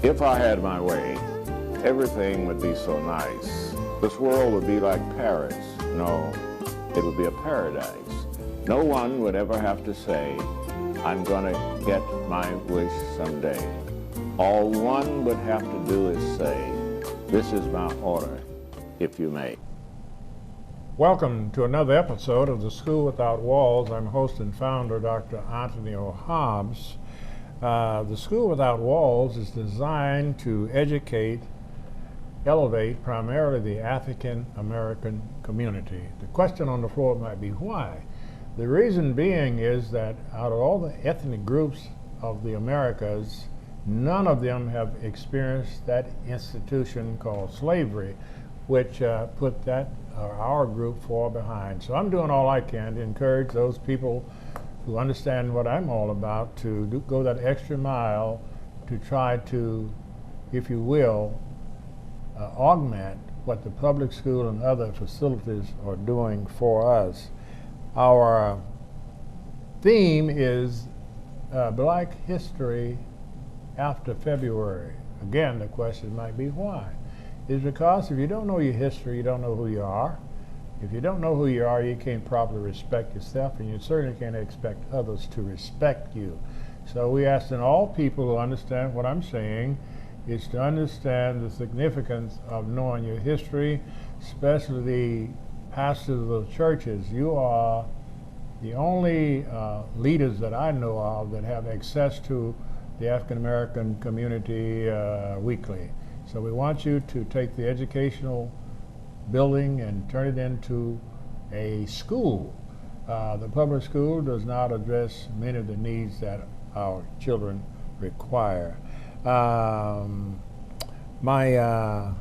If I had my way, everything would be so nice. This world would be like Paris. No, it would be a paradise. No one would ever have to say, I'm gonna get my wish someday. All one would have to do is say, this is my order, if you may. Welcome to another episode of The School Without Walls. I'm host and founder, Dr. Anthony Hobbs. The School Without Walls is designed to educate, elevate primarily the African American community. The question on the floor might be why? The reason being is that out of all the ethnic groups of the Americas, none of them have experienced that institution called slavery, which put that our group far behind. So I'm doing all I can to encourage those people who understand what I'm all about to go that extra mile to try to, if you will, augment what the public school and other facilities are doing for us. Our theme is Black History after February. Again, the question might be why? It's because if you don't know your history, you don't know who you are. If you don't know who you are, you can't properly respect yourself, and you certainly can't expect others to respect you. So we ask that all people who understand what I'm saying is to understand the significance of knowing your history, especially the pastors of the churches. You are the only leaders that I know of that have access to the African American community weekly. So we want you to take the educational building and turn it into a school. The public school does not address many of the needs that our children require. My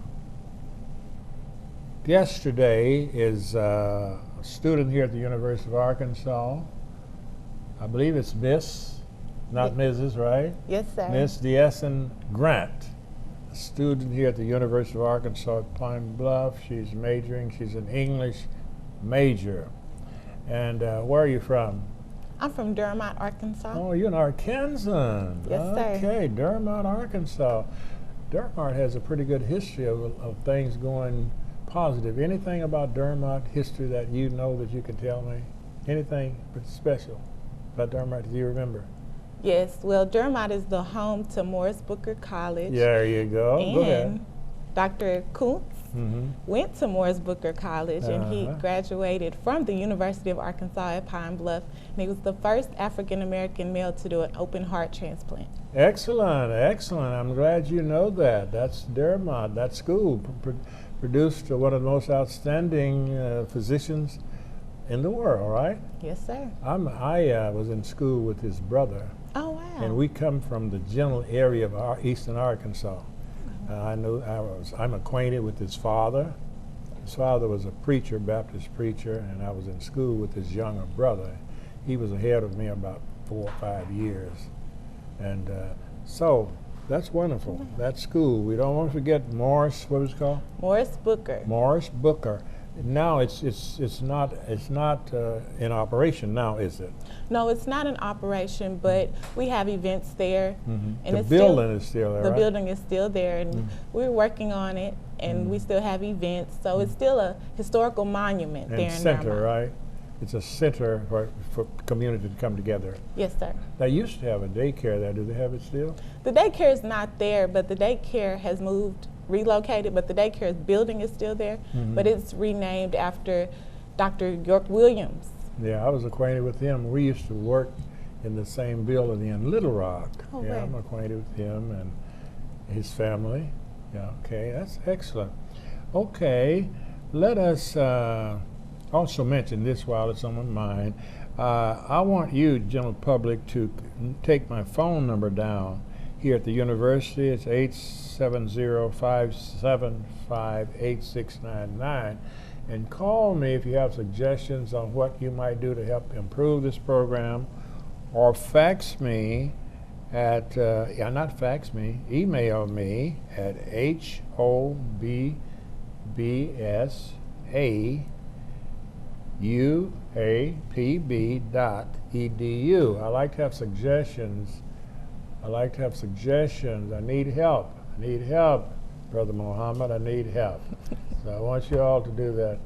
guest today is a student here at the University of Arkansas. I believe it's Miss, not Mrs., right? Yes, sir. Miss Deason Grant, a student here at the University of Arkansas at Pine Bluff. She's an English major. And where are you from? I'm from Durham, Arkansas. Oh, you're an Arkansan. Yes, sir. Okay, Durham, Arkansas. Durham has a pretty good history of things going positive. Anything about Durham history that you know that you can tell me? Anything special about Durham that you remember? Yes, well, Durham is the home to Morris Booker College. There you go. Go ahead. And Dr. Kuntz went to Morris Booker College, and he graduated from the University of Arkansas at Pine Bluff, and he was the first African-American male to do an open heart transplant. Excellent, excellent. I'm glad you know that. That's Durham. That school produced one of the most outstanding physicians in the world, right? Yes, sir. I was in school with his brother. Oh, wow. And we come from the general area of eastern Arkansas. I'm acquainted with his father. His father was a preacher, Baptist preacher, and I was in school with his younger brother. He was ahead of me about 4 or 5 years. And so that's wonderful. That school. We don't want to forget Morris, what was it called? Morris Booker. Morris Booker. Now it's not in operation now, is it? No, it's not in operation, but we have events there. And the building is still there, The right? building is still there, and we're working on it, and we still have events. So it's still a historical monument there in center, Durham. right? It's a center for community to come together. Yes, sir. They used to have a daycare there. Do they have it still? The daycare is not there, but the daycare has relocated, but the daycare building is still there, but it's renamed after Dr. York Williams. Yeah, I was acquainted with him. We used to work in the same building in Little Rock. Oh, yeah, right. I'm acquainted with him and his family. Yeah, okay, that's excellent. Okay, let us also mention this while it's on my mind. I want you, general public, to take my phone number down here at the university. It's 870-575-8699. And call me if you have suggestions on what you might do to help improve this program, or fax me at, not fax me, email me at hobbsa@uapb.edu. I like to have suggestions. I need help. I need help, Brother Muhammad, I need help. So I want you all to do that.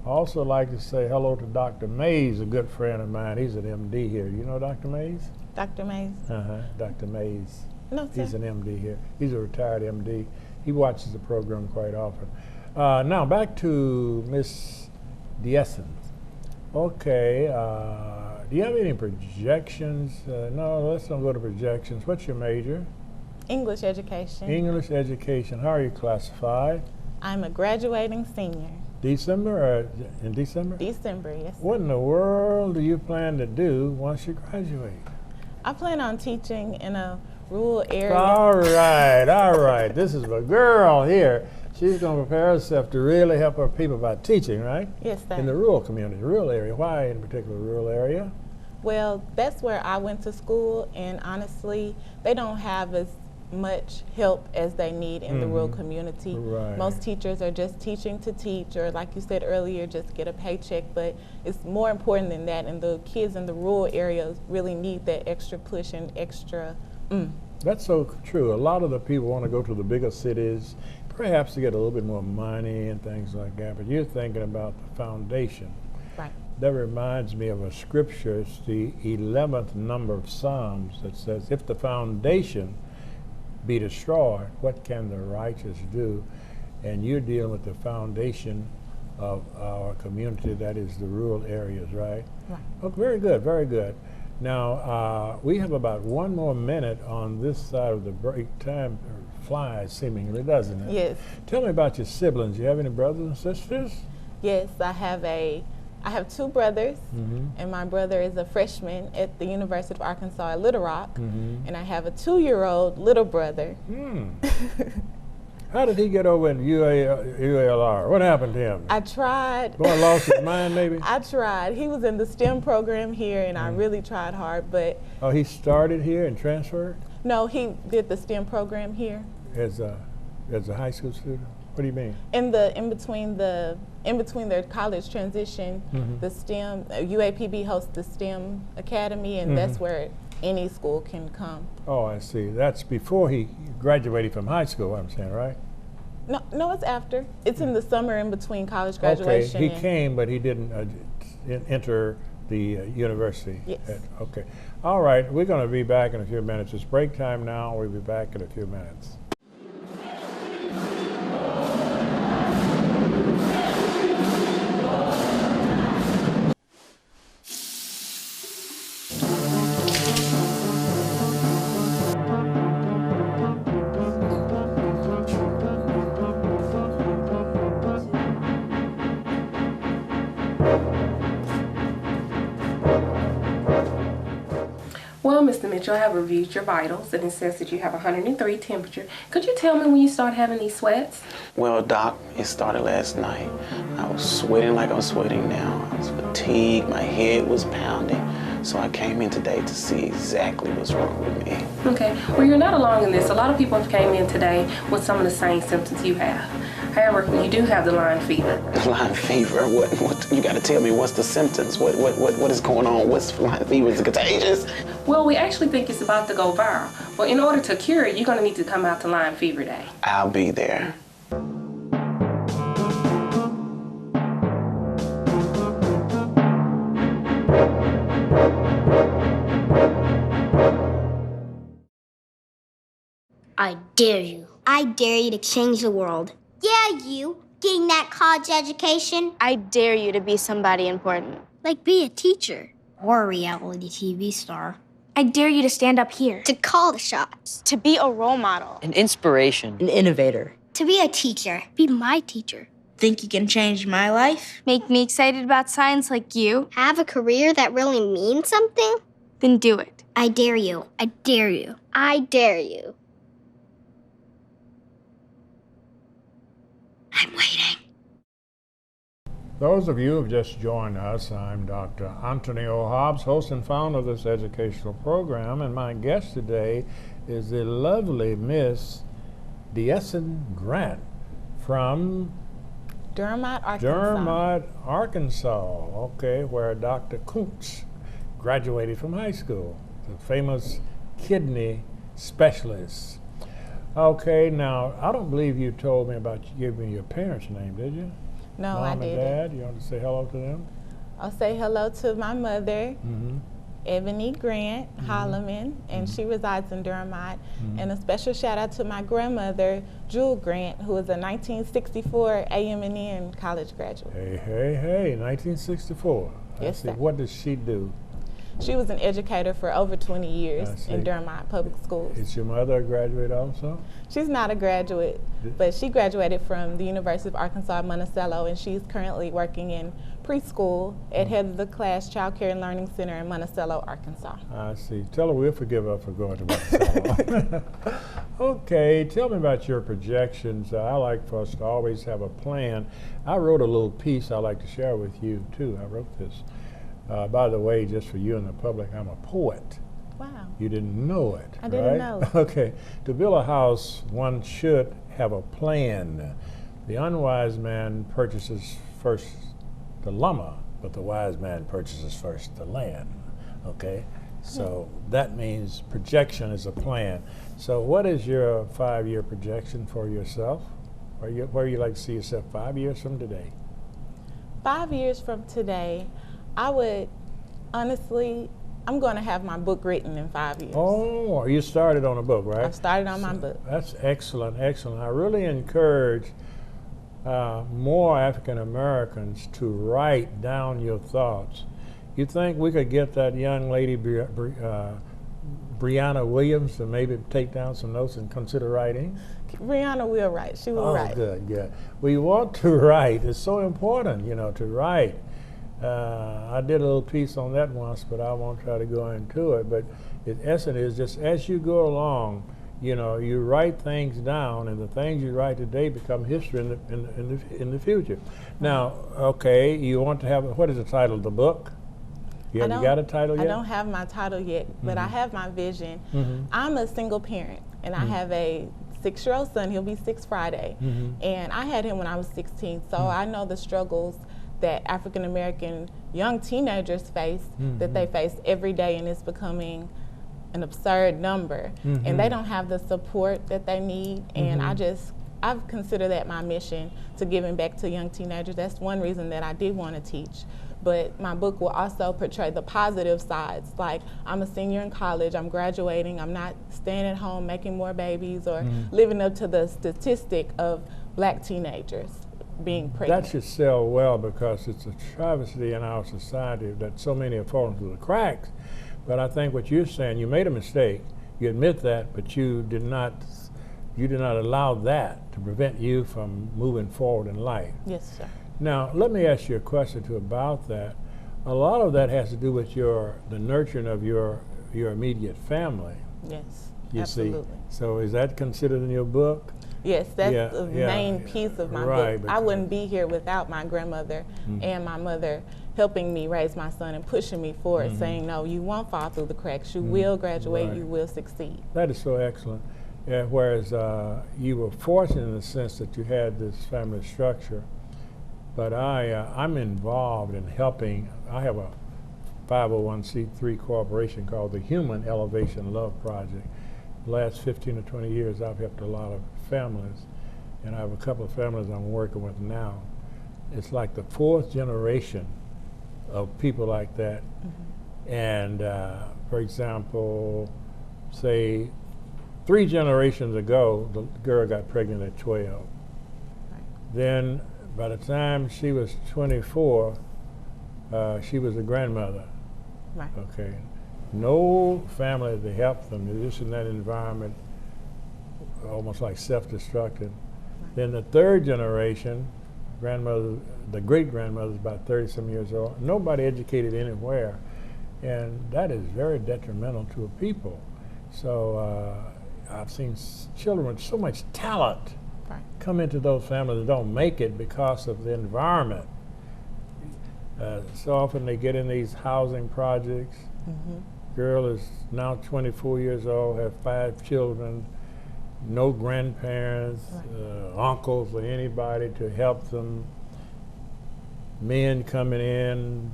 I also like to say hello to Dr. Mays, a good friend of mine. He's an MD here. You know Dr. Mays? Dr. Mays? Dr. Mays. No, sir. He's an MD here. He's a retired MD. He watches the program quite often. Now back to Miss Dessen. Okay, do you have any projections? No, let's not go to projections. What's your major? English education. English education. How are you classified? I'm a graduating senior. December or in December? December, yes. What in the world do you plan to do once you graduate? I plan on teaching in a rural area. All right. This is a girl here. She's going to prepare herself to really help her people by teaching, right? Yes, sir. In the rural community, rural area. Why in particular rural area? Well, that's where I went to school, and honestly, they don't have as much help as they need in the rural community. Right. Most teachers are just teaching to teach, or like you said earlier, just get a paycheck, but it's more important than that, and the kids in the rural areas really need that extra push and extra That's so true. A lot of the people want to go to the bigger cities, perhaps to get a little bit more money and things like that, but you're thinking about the foundation. Right. That reminds me of a scripture. It's the 11th number of Psalms that says, if the foundation be destroyed, what can the righteous do? And you're dealing with the foundation of our community, that is the rural areas, right? Right. Oh, very good, very good. Now, we have about 1 more minute on this side of the break. Time flies seemingly, doesn't it? Yes. Tell me about your siblings. You have any brothers and sisters? Yes, I have 2 brothers, and my brother is a freshman at the University of Arkansas at Little Rock, and I have a 2-year-old little brother. How did he get over in UALR? What happened to him? I tried. Boy, lost his mind maybe? I tried. He was in the STEM program here, and I really tried hard, but... Oh, he started here and transferred? No, he did the STEM program here. As a high school student? What do you mean? In between their college transition, the STEM UAPB hosts the STEM Academy, and that's where any school can come. Oh, I see. That's before he graduated from high school, I'm saying, right? No, it's after. It's in the summer in between college graduation. Okay, he came, but he didn't enter the university. Yes. Okay. All right, we're going to be back in a few minutes. It's break time now. We'll be back in a few minutes. Well, Mr. Mitchell, I have reviewed your vitals, and it says that you have 103 temperature. Could you tell me when you start having these sweats? Well, Doc, it started last night. I was sweating like I'm sweating now. I was fatigued, my head was pounding. So I came in today to see exactly what's wrong with me. Okay, well, you're not alone in this. A lot of people have came in today with some of the same symptoms you have. However, you do have the Lyme fever. Lyme fever? What? You gotta tell me what's the symptoms? What is going on? What's Lyme fever? Is it contagious? Well, we actually think it's about to go viral. But in order to cure it, you're gonna need to come out to Lyme Fever Day. I'll be there. I dare you. I dare you to change the world. Yeah, you. Getting that college education. I dare you to be somebody important. Like be a teacher. Or a reality TV star. I dare you to stand up here. To call the shots. To be a role model. An inspiration. An innovator. To be a teacher. Be my teacher. Think you can change my life? Make me excited about science like you. Have a career that really means something? Then do it. I dare you. I dare you. I dare you. I'm waiting. Those of you who have just joined us, I'm Dr. Anthony O. Hobbs, host and founder of this educational program, and my guest today is the lovely Miss Dessen Grant from Dermot, Arkansas. Dermot, Arkansas, okay, where Dr. Kuntz graduated from high school, the famous kidney specialist. Okay, now, I don't believe you told me about you giving me your parents' name, did you? No, Mom I and didn't. Dad, you want to say hello to them? I'll say hello to my mother, Mm-hmm. Ebony Grant Holloman, and she resides in Durham. And a special shout out to my grandmother, Jewel Grant, who is a 1964 AM&N college graduate. Hey, 1964. Yes, I see. sir. What does she do? She was an educator for over 20 I years see. in Durham Public Schools. Is your mother a graduate also? She's not a graduate, but she graduated from the University of Arkansas at Monticello, and she's currently working in preschool at Head of the Class Child Care and Learning Center in Monticello, Arkansas. I see. Tell her we'll forgive her for going to Monticello. Okay, tell me about your projections. I like for us to always have a plan. I wrote a little piece I'd like to share with you, too. I wrote this. By the way, just for you and the public, I'm a poet. Wow. You didn't know it, I didn't right? know. Okay. To build a house, one should have a plan. The unwise man purchases first the lumber, but the wise man purchases first the land. Okay? So that means projection is a plan. So what is your 5-year projection for yourself? Where you like to see yourself 5 years from today? 5 years from today, I would honestly, I'm going to have my book written in 5 years. Oh, you started on a book, right? I've started on my book. That's excellent, excellent. I really encourage more African Americans to write down your thoughts. You think we could get that young lady, Brianna Williams, to maybe take down some notes and consider writing? Brianna will write. She will write. Oh, good, good. We want to write. It's so important, to write. I did a little piece on that once, but I won't try to go into it. But the essence is just as you go along, you write things down, and the things you write today become history in the future. Now, okay, you want to have, what is the title of the book? You got a title yet? I don't have my title yet, but I have my vision. I'm a single parent, and I have a 6-year-old son. He'll be 6 Friday. And I had him when I was 16, so I know the struggles that African American young teenagers face, that they face every day, and it's becoming an absurd number. And they don't have the support that they need. And I've considered that my mission to giving back to young teenagers. That's one reason that I did want to teach. But my book will also portray the positive sides. Like, I'm a senior in college, I'm graduating, I'm not staying at home making more babies or living up to the statistic of black teenagers being pregnant. That should sell well, because it's a travesty in our society that so many have fallen through the cracks. But I think what you're saying, you made a mistake, you admit that, but you did not allow that to prevent you from moving forward in life. Yes, sir. Now, let me ask you a question too about that. A lot of that has to do with the nurturing of your immediate family. Yes, you absolutely. See. So is that considered in your book? Yes, that's the main piece of my book. I wouldn't be here without my grandmother and my mother helping me raise my son and pushing me forward, saying, no, you won't fall through the cracks. You will graduate, you will succeed. That is so excellent. Whereas you were fortunate in the sense that you had this family structure. But I'm involved in helping. I have a 501c3 corporation called the Human Elevation Love Project. The last 15 or 20 years, I've helped a lot of families, and I have a couple of families I'm working with now. It's like the 4th generation of people like that. And for example, say 3 generations ago, the girl got pregnant at 12. Right. Then by the time she was 24, she was a grandmother. Right. Okay. No family to help them. They're just in that environment, almost like self-destructing. Right. Then the 3rd generation, grandmother, the great-grandmother is about 30-some years old. Nobody educated anywhere. And that is very detrimental to a people. So I've seen children with so much talent come into those families that don't make it because of the environment. So often they get in these housing projects. Girl is now 24 years old, have 5 children, no grandparents, uncles or anybody to help them, men coming in,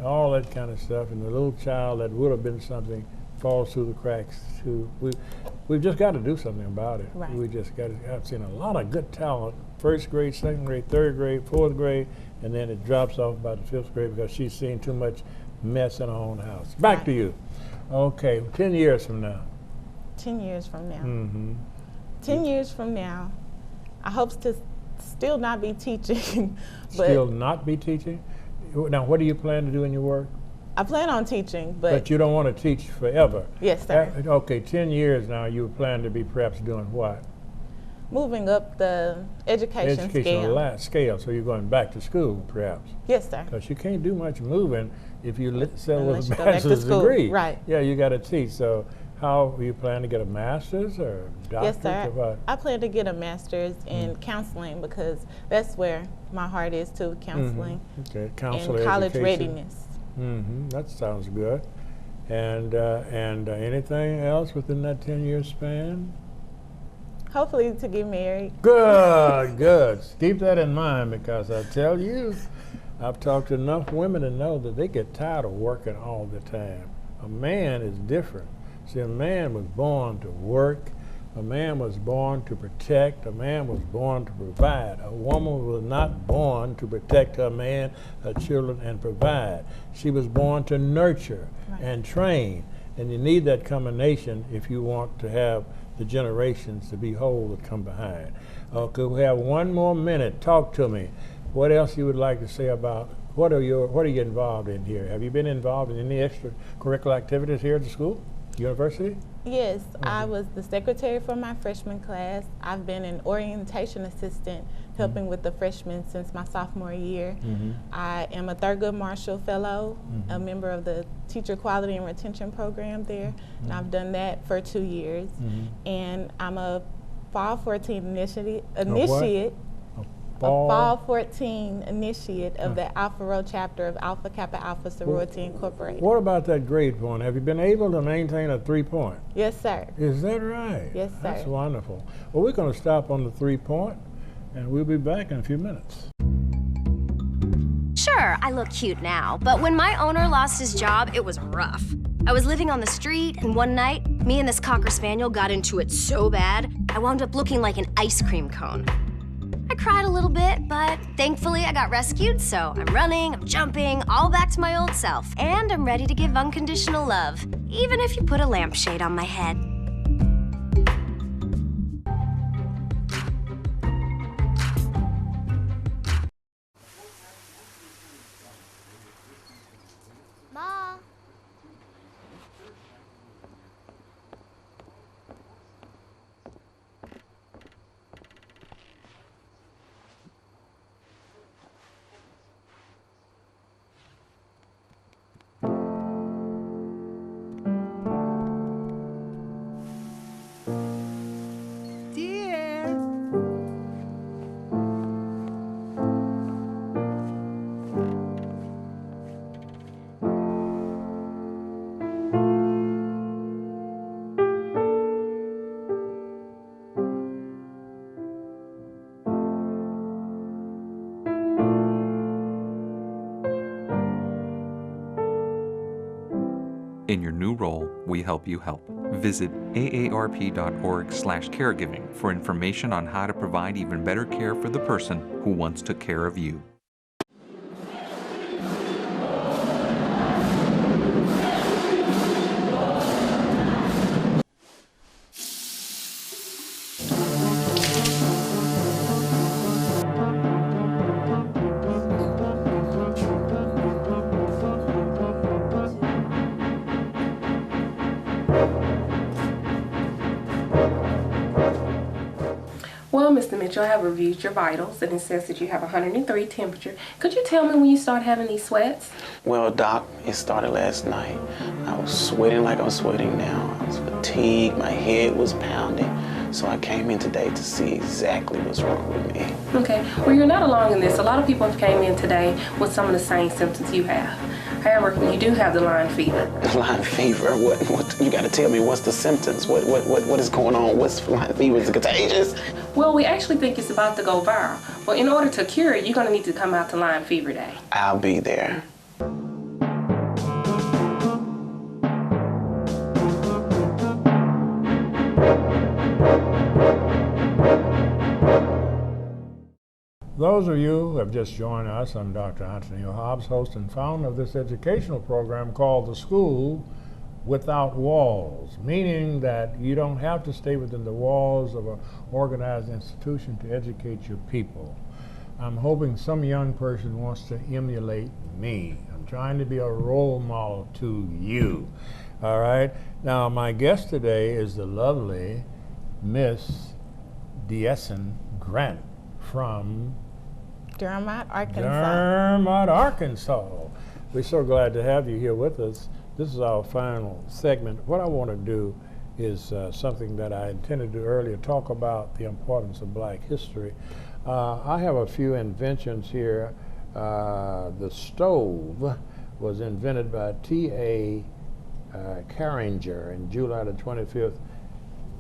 all that kind of stuff. And the little child that would have been something falls through the cracks too. We've just got to do something about it. Right. We just got to. I've seen a lot of good talent, first grade, second grade, third grade, fourth grade, and then it drops off by the fifth grade because she's seen too much mess in her own house. Back Right. to you. Okay, 10 years from now. 10 years from now. Mm-hmm. 10 years from now, I hope to still not be teaching, but Still not be teaching? Now, what do you plan to do in your work? I plan on teaching, But you don't want to teach forever. yes, sir. Okay, 10 years now, you plan to be perhaps doing what? Moving up the education scale. Scale, so you're going back to school, perhaps. Yes, sir. Because you can't do much moving if you settle Unless with a you go back to bachelor's school, degree. right. Yeah, you got to teach. So how you plan to get a master's or Yes, doctorate sir. or what? I plan to get a master's in counseling because that's where my heart is too, counseling Okay, counselor and college education. readiness. That sounds good. And anything else within that 10-year span? Hopefully to get married. Good, good. Keep that in mind because I tell you, I've talked to enough women to know that they get tired of working all the time. A man is different. See, a man was born to work. A man was born to protect. A man was born to provide. A woman was not born to protect her man, her children, and provide. She was born to nurture and train. And you need that combination if you want to have the generations to be whole that come behind. Okay, we have one more minute. Talk to me. What else you would like to say about what are you involved in here? Have you been involved in any extracurricular activities here at the school, university? Yes, I was the secretary for my freshman class. I've been an orientation assistant helping with the freshmen since my sophomore year. I am a Thurgood Marshall Fellow, a member of the Teacher Quality and Retention Program there, and I've done that for 2 years. And I'm a Fall 14 initiate, Fall 14 initiate of the Alpha Rho chapter of Alpha Kappa Alpha Sorority Incorporated. What about that grade point? Have you been able to maintain a 3-point? Yes, sir. Is that right? Yes, sir. That's wonderful. Well, we're going to stop on the 3-point, and we'll be back in a few minutes. Sure, I look cute now, but when my owner lost his job, it was rough. I was living on the street, and one night, me and this Cocker Spaniel got into it so bad, I wound up looking like an ice cream cone. I cried a little bit, but thankfully I got rescued, so I'm running, I'm jumping, all back to my old self, and I'm ready to give unconditional love, even if you put a lampshade on my head. Ma. In your new role, we help you help. Visit aarp.org/caregiving for information on how to provide even better care for the person who once took care of you. Well, Mr. Mitchell, I have reviewed your vitals, and it says that you have 103 temperature. Could you tell me when you start having these sweats? Well, Doc, it started last night. I was sweating like I'm sweating now. I was fatigued, my head was pounding. So I came in today to see exactly what's wrong with me. Okay, well, you're not alone in this. A lot of people came in today with some of the same symptoms you have. However, you do have the Lyme fever. Lyme fever? What? You gotta tell me what's the symptoms? What is going on? What's Lyme fever? Is it contagious? Well, we actually think it's about to go viral. But in order to cure it, you're gonna need to come out to Lyme Fever Day. I'll be there. those of you who have just joined us, I'm Dr. Anthony Hobbs, host and founder of this educational program called The School Without Walls, meaning that you don't have to stay within the walls of an organized institution to educate your people. I'm hoping some young person wants to emulate me. I'm trying to be a role model to you. All right? Now, my guest today is the lovely Miss Deason Grant from Dermot, Arkansas. Dermot, Arkansas. We're so glad to have you here with us. This is our final segment. What I want to do is something that I intended to do earlier, talk about the importance of Black history. I have a few inventions here. The stove was invented by T.A. Carringer in July the 25th,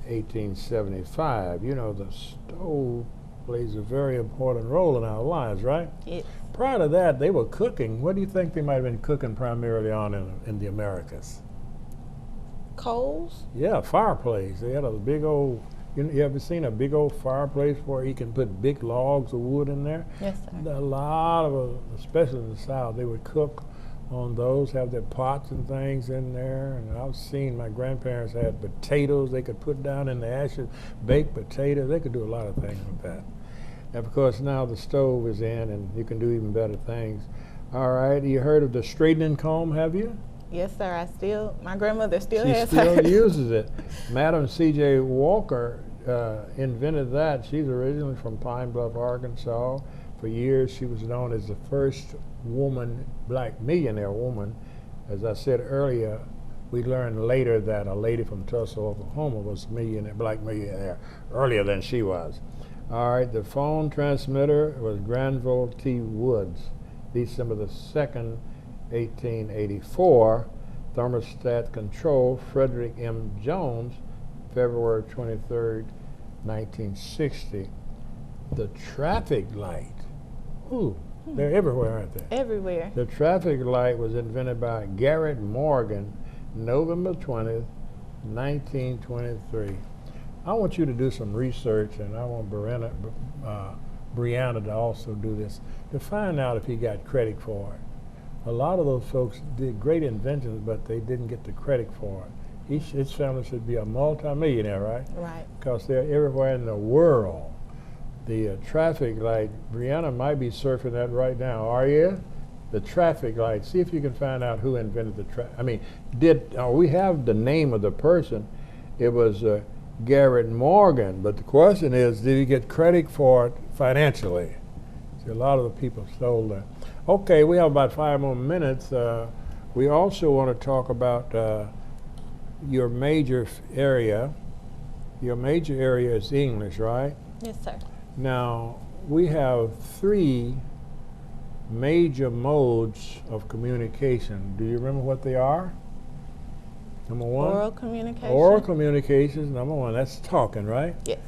1875. You know, the stove plays a very important role in our lives, right? Yes. Prior to that, they were cooking. What do you think they might have been cooking primarily on in the Americas? Coals? Yeah, fireplace. They had a big old, you ever seen a big old fireplace where you can put big logs of wood in there? Yes, sir. A lot of, especially in the South, they would cook on those, have their pots and things in there. And I've seen my grandparents had potatoes they could put down in the ashes, baked potatoes. They could do a lot of things with that. And of course, now the stove is in and you can do even better things. All right, you heard of the straightening comb, have you? Yes, sir. My grandmother still She has still hers. uses it. Madam C.J. Walker invented that. She's originally from Pine Bluff, Arkansas. For years, she was known as the first woman, Black millionaire woman. As I said earlier, we learned later that a lady from Tulsa, Oklahoma was Black millionaire earlier than she was. All right, the phone transmitter was Granville T. Woods, December the 2nd, 1884. Thermostat control, Frederick M. Jones, February 23rd, 1960. The traffic light. Ooh, they're everywhere, aren't they? Everywhere. The traffic light was invented by Garrett Morgan, November 20th, 1923. I want you to do some research, and I want Brianna to also do this, to find out if he got credit for it. A lot of those folks did great inventions, but they didn't get the credit for it. His family should be a multimillionaire, right? Right. Because they're everywhere in the world. The traffic light, Brianna might be surfing that right now. Are you? The traffic light. See if you can find out who invented the traffic. I mean, we have the name of the person. It was Garrett Morgan, but the question is, did he get credit for it financially? See, a lot of the people stole that. Okay, we have about 5 more minutes. We also want to talk about your major area. Your major area is English, right? Yes, sir. Now, we have 3 major modes of communication. Do you remember what they are? Number 1? Oral communication. Oral communication is number 1. That's talking, right? Yes.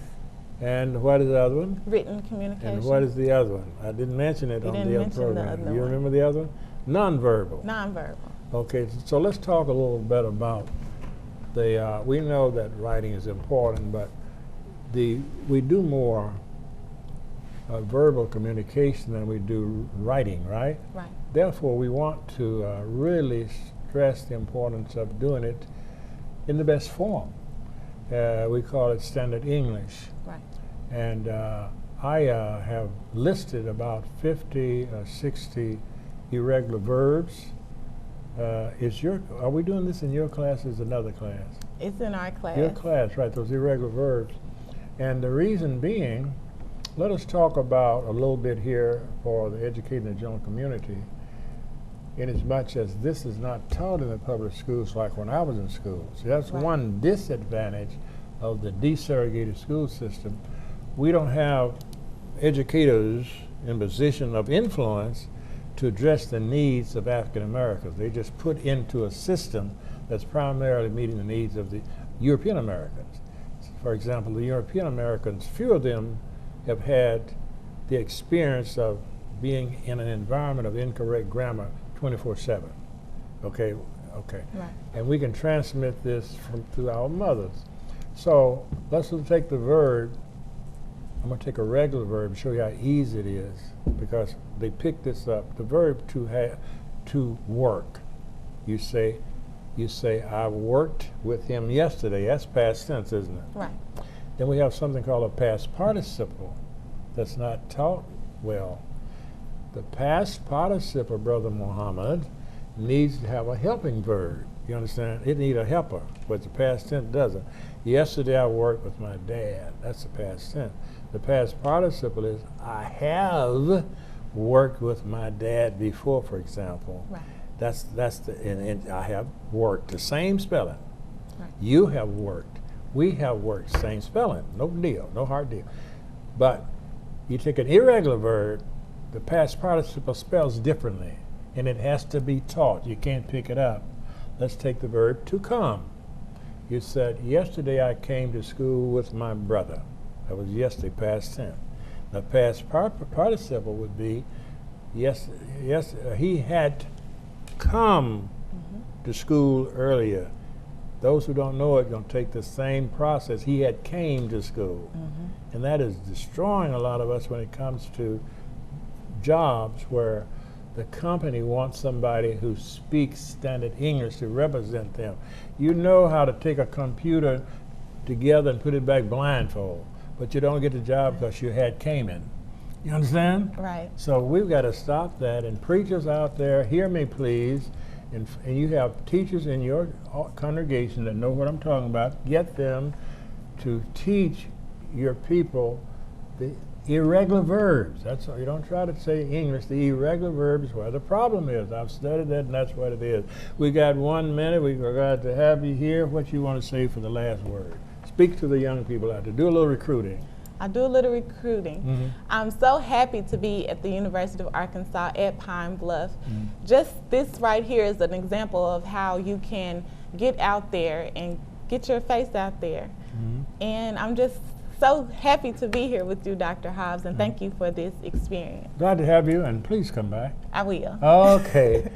And what is the other one? Written communication. And what is the other one? I didn't mention it on the other program. The you remember the other one? Nonverbal. Nonverbal. Okay, so let's talk a little bit about the, we know that writing is important, but we do more verbal communication than we do writing, right? Right. Therefore, we want to really stress the importance of doing it in the best form. We call it standard English. Right. And I have listed about 50, 60 irregular verbs. Are we doing this in your class or is it another class? It's in our class. Your class, right, those irregular verbs. And the reason being, let us talk about a little bit here for the educating the general community, in as much as this is not taught in the public schools like when I was in school. So that's right. One disadvantage of the desegregated school system. We don't have educators in position of influence to address the needs of African Americans. They just put into a system that's primarily meeting the needs of the European Americans. For example, the European Americans, few of them have had the experience of being in an environment of incorrect grammar 24/7. Okay. Right. And we can transmit this through our mothers. So let's take the verb I'm going to take a regular verb and show you how easy it is, because they pick this up. The verb to work. You say, I worked with him yesterday. That's past tense, isn't it? Right. Then we have something called a past participle that's not taught well. The past participle, Brother Muhammad, needs to have a helping verb. You understand? It needs a helper, but the past tense doesn't. Yesterday I worked with my dad. That's the past tense. The past participle is I have worked with my dad before, for example. Right. That's and I have worked. The same spelling. Right. You have worked. We have worked. Same spelling. No deal. No hard deal. But you take an irregular verb, the past participle spells differently, and it has to be taught. You can't pick it up. Let's take the verb to come. You said, yesterday I came to school with my brother. That was yesterday, past tense. The past participle would be, yes, he had come to school earlier. Those who don't know it are going to take the same process. He had came to school. And that is destroying a lot of us when it comes to jobs where the company wants somebody who speaks standard English to represent them. You know how to take a computer together and put it back blindfold, but you don't get the job because you had came in. You understand? Right. So we've got to stop that. And preachers out there, hear me please. And you have teachers in your congregation that know what I'm talking about. Get them to teach your people the irregular verbs. That's all. You don't try to say English. The irregular verbs is where the problem is. I've studied that, and that's what it is. We got 1 minute. We're glad to have you here. What you want to say for the last word? Speak to the young people out there. Do a little recruiting. I do a little recruiting. I'm so happy to be at the University of Arkansas at Pine Bluff. Just this right here is an example of how you can get out there and get your face out there. And I'm just so happy to be here with you, Dr. Hobbs, and thank you for this experience. Glad to have you, and please come back. I will. Okay.